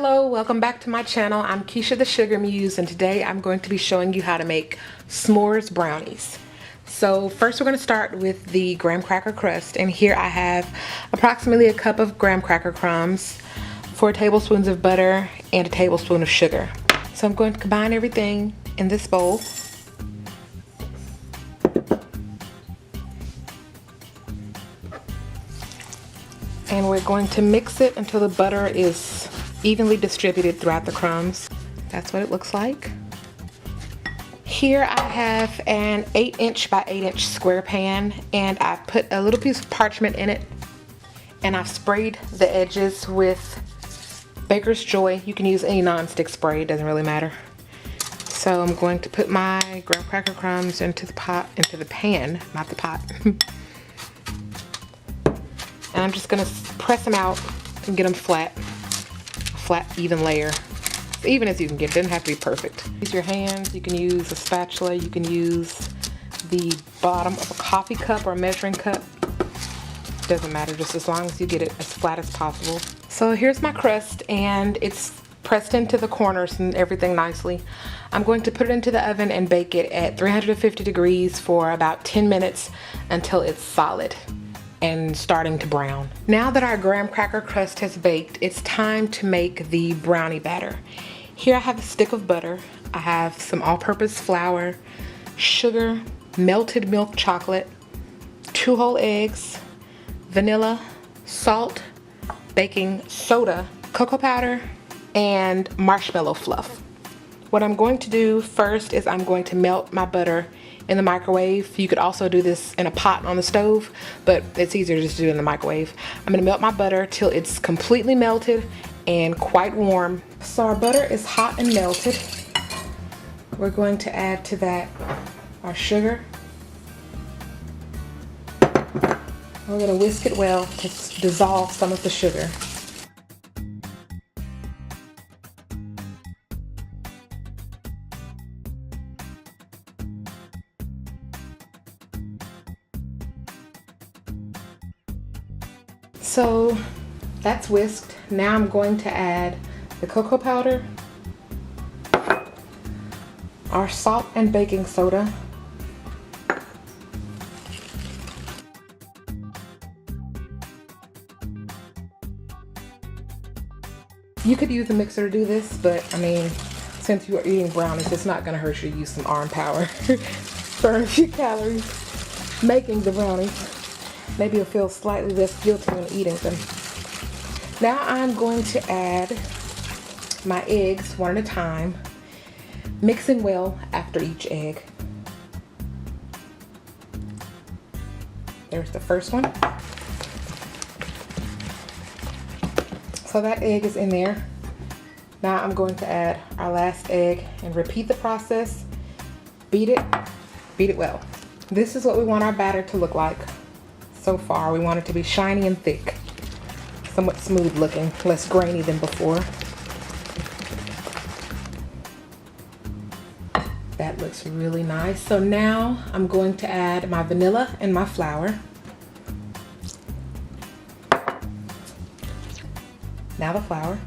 Hello, welcome back to my channel. I'm Keisha the Sugar Muse, and today I'm going to be showing you how to make s'mores brownies. So first we're going to start with the graham cracker crust, and here I have approximately a cup of graham cracker crumbs, 4 tablespoons of butter, and a tablespoon of sugar. So I'm going to combine everything in this bowl. And we're going to mix it until the butter is evenly distributed throughout the crumbs. That's what it looks like. Here I have an 8-inch by 8-inch square pan, and I put a little piece of parchment in it, and I've sprayed the edges with Baker's Joy. You can use any non-stick spray, it doesn't really matter. So I'm going to put my graham cracker crumbs into the pan, not the pot. And I'm just gonna press them out and get them flat, even layer. As even as you can get, it doesn't have to be perfect. Use your hands, you can use a spatula, you can use the bottom of a coffee cup or a measuring cup. Doesn't matter, just as long as you get it as flat as possible. So here's my crust, and it's pressed into the corners and everything nicely. I'm going to put it into the oven and bake it at 350 degrees for about 10 minutes until it's solid and starting to brown. Now that our graham cracker crust has baked, it's time to make the brownie batter. Here I have a stick of butter, I have some all-purpose flour, sugar, melted milk chocolate, 2 whole eggs, vanilla, salt, baking soda, cocoa powder, and marshmallow fluff. What I'm going to do first is I'm going to melt my butter in the microwave. You could also do this in a pot on the stove, but it's easier just to do it in the microwave. I'm gonna melt my butter till it's completely melted and quite warm. So our butter is hot and melted. We're going to add to that our sugar. We're gonna whisk it well to dissolve some of the sugar. So that's whisked. Now I'm going to add the cocoa powder, our salt and baking soda, you could use a mixer to do this, but I mean, since you are eating brownies, it's not gonna hurt you to use some arm power. Burn a few calories making the brownies. Maybe you'll feel slightly less guilty when eating them. Now I'm going to add my eggs one at a time, mixing well after each egg. There's the first one. So that egg is in there. Now I'm going to add our last egg and repeat the process. Beat it well. This is what we want our batter to look like. So far, we want it to be shiny and thick, somewhat smooth looking, less grainy than before. That looks really nice. So now I'm going to add my vanilla and my flour. Now the flour.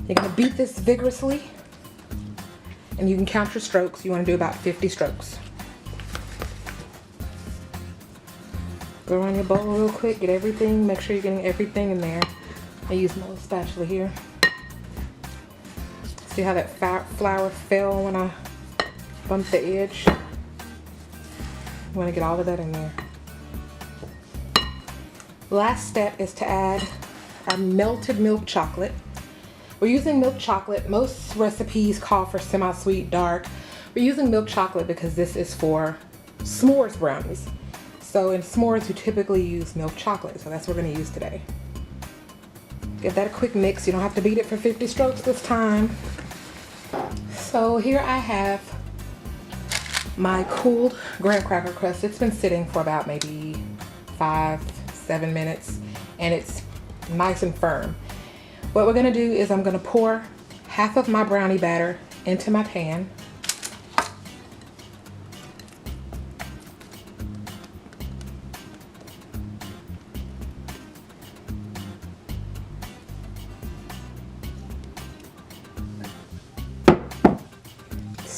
You're gonna beat this vigorously, and you can count your strokes. You wanna do about 50 strokes. Go around your bowl real quick, get everything, make sure you're getting everything in there. I use my little spatula here. See how that flour fell when I bumped the edge? You want to get all of that in there. Last step is to add our melted milk chocolate. We're using milk chocolate. Most recipes call for semi-sweet, dark. We're using milk chocolate because this is for s'mores brownies. So in s'mores, we typically use milk chocolate, so that's what we're gonna use today. Give that a quick mix. You don't have to beat it for 50 strokes this time. So here I have my cooled graham cracker crust. It's been sitting for about maybe 5-7 minutes, and it's nice and firm. What we're gonna do is I'm gonna pour half of my brownie batter into my pan.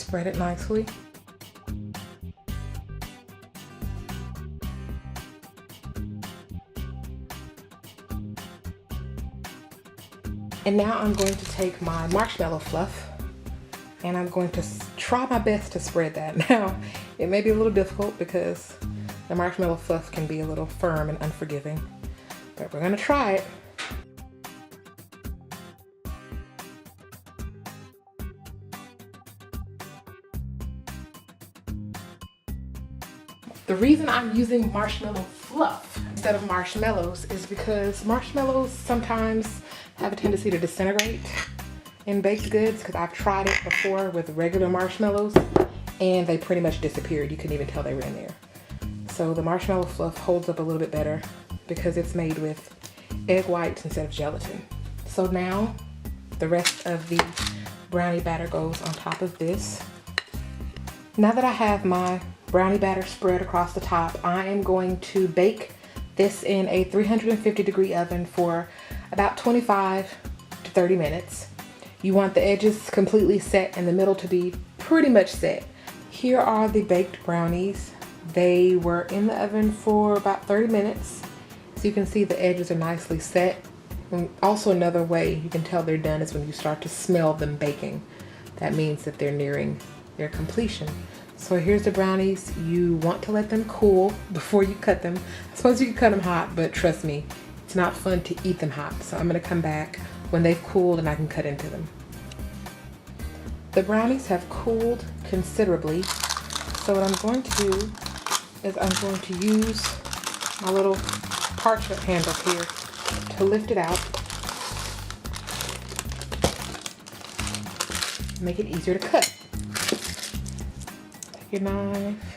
Spread it nicely. And now I'm going to take my marshmallow fluff and I'm going to try my best to spread that. Now, it may be a little difficult because the marshmallow fluff can be a little firm and unforgiving, but we're gonna try it. The reason I'm using marshmallow fluff instead of marshmallows is because marshmallows sometimes have a tendency to disintegrate in baked goods, because I've tried it before with regular marshmallows and they pretty much disappeared. You couldn't even tell they were in there. So the marshmallow fluff holds up a little bit better because it's made with egg whites instead of gelatin. So now the rest of the brownie batter goes on top of this. Now that I have my brownie batter spread across the top, I am going to bake this in a 350-degree oven for about 25 to 30 minutes. You want the edges completely set and the middle to be pretty much set. Here are the baked brownies. They were in the oven for about 30 minutes. So you can see the edges are nicely set. And also another way you can tell they're done is when you start to smell them baking. That means that they're nearing their completion. So here's the brownies. You want to let them cool before you cut them. I suppose you can cut them hot, but trust me, it's not fun to eat them hot. So I'm gonna come back when they've cooled and I can cut into them. The brownies have cooled considerably. So what I'm going to do is I'm going to use my little parchment handle here to lift it out. Make it easier to cut. Take your knife.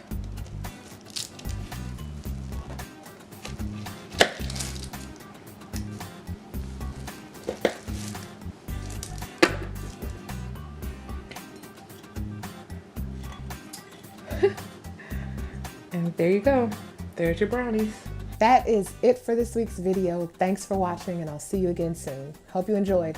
And there you go. There's your brownies. That is it for this week's video. Thanks for watching and I'll see you again soon. Hope you enjoyed.